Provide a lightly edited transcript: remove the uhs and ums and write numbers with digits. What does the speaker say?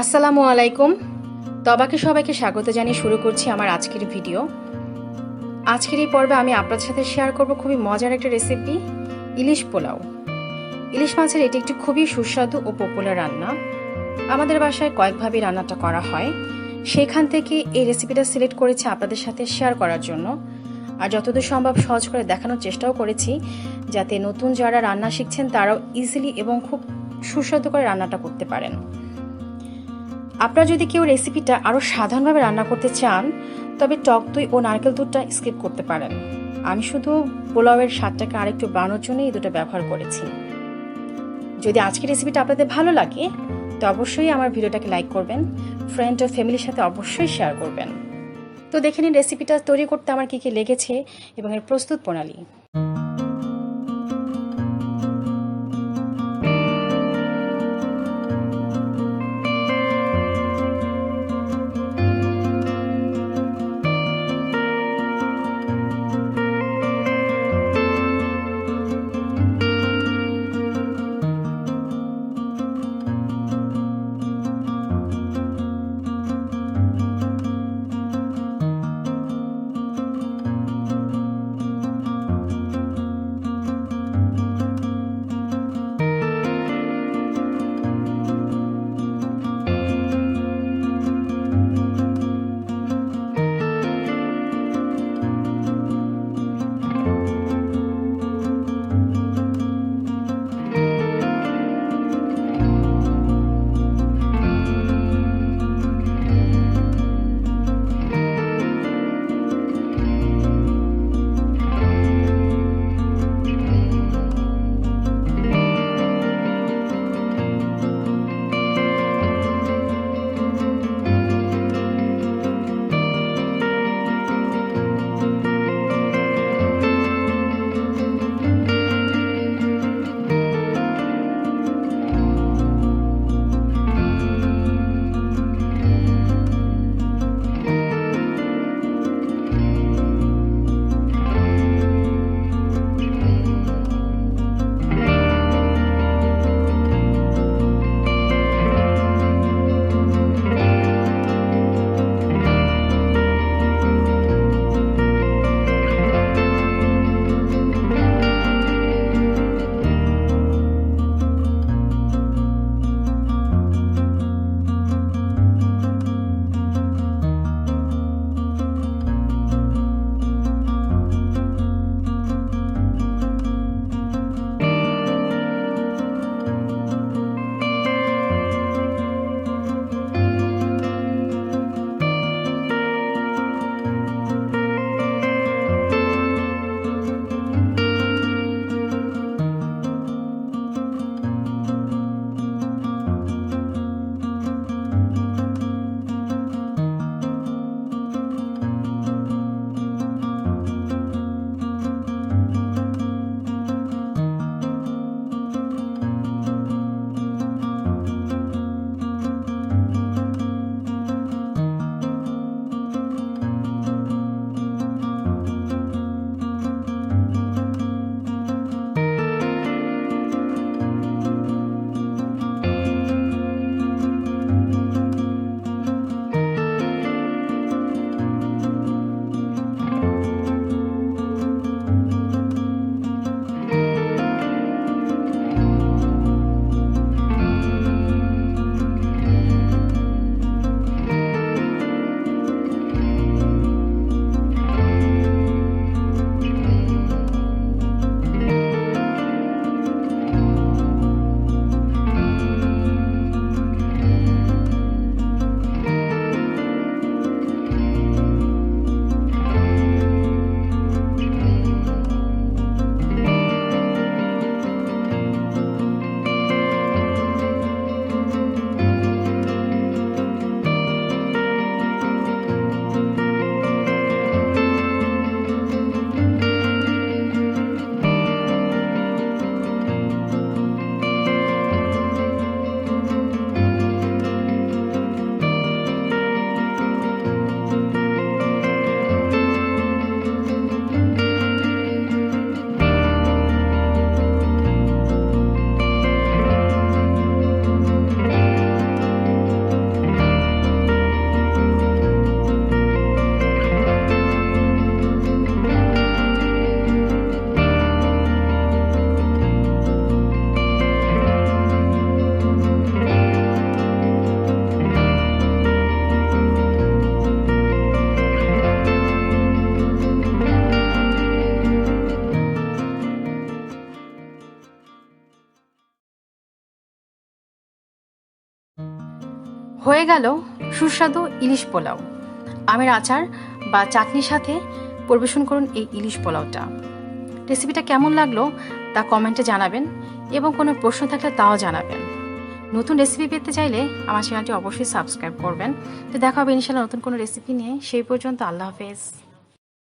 আসসালামু আলাইকুম। তবাকে সবাইকে স্বাগত জানিয়ে শুরু করছি আমার আজকের ভিডিও। আজকের এই পর্বে আমি আপনাদের সাথে শেয়ার করব খুবই মজার একটা রেসিপি, ইলিশ পোলাও। ইলিশ মাছের এটি একটি খুবই সুস্বাদু ও পপুলার রান্না। আমাদের বাসায় কয়েকভাবে রান্নাটা করা হয়, সেখান থেকে এই রেসিপিটা সিলেক্ট করেছি আপনাদের সাথে শেয়ার করার জন্য। আর যতদূর সম্ভব সহজ করে দেখানোর চেষ্টাও করেছি, যাতে নতুন যারা রান্না শিখছেন তারাও ইজিলি এবং খুব সুস্বাদু করে রান্নাটা করতে পারেন। আপনারা যদি কেউ রেসিপিটা আরও সাধারণভাবে রান্না করতে চান, তবে টক দই ও নারকেল দুধটা স্কিপ করতে পারেন। আমি শুধু পোলাওয়ের স্বাদটাকে আরেকটু বাড়ানোর জন্য এই দুটো ব্যবহার করেছি। যদি আজকের রেসিপিটা আপনাদের ভালো লাগে, তো অবশ্যই আমার ভিডিওটাকে লাইক করবেন, ফ্রেন্ড ও ফ্যামিলির সাথে অবশ্যই শেয়ার করবেন। তো দেখে নিন রেসিপিটা তৈরি করতে আমার কী কী লেগেছে এবং এর প্রস্তুত প্রণালী। হয়ে গেল সুস্বাদু ইলিশ পোলাও। আমের আচার বা চাটনির সাথে পরিবেশন করুন এই ইলিশ পোলাওটা। রেসিপিটা কেমন লাগলো তা কমেন্টে জানাবেন এবং কোনো প্রশ্ন থাকলে তাও জানাবেন। নতুন রেসিপি পেতে চাইলে আমার চ্যানেলটি অবশ্যই সাবস্ক্রাইব করবেন। তো দেখা হবে ইনশাআল্লাহ নতুন কোনো রেসিপি নিয়ে। সেই পর্যন্ত আল্লাহ হাফেজ।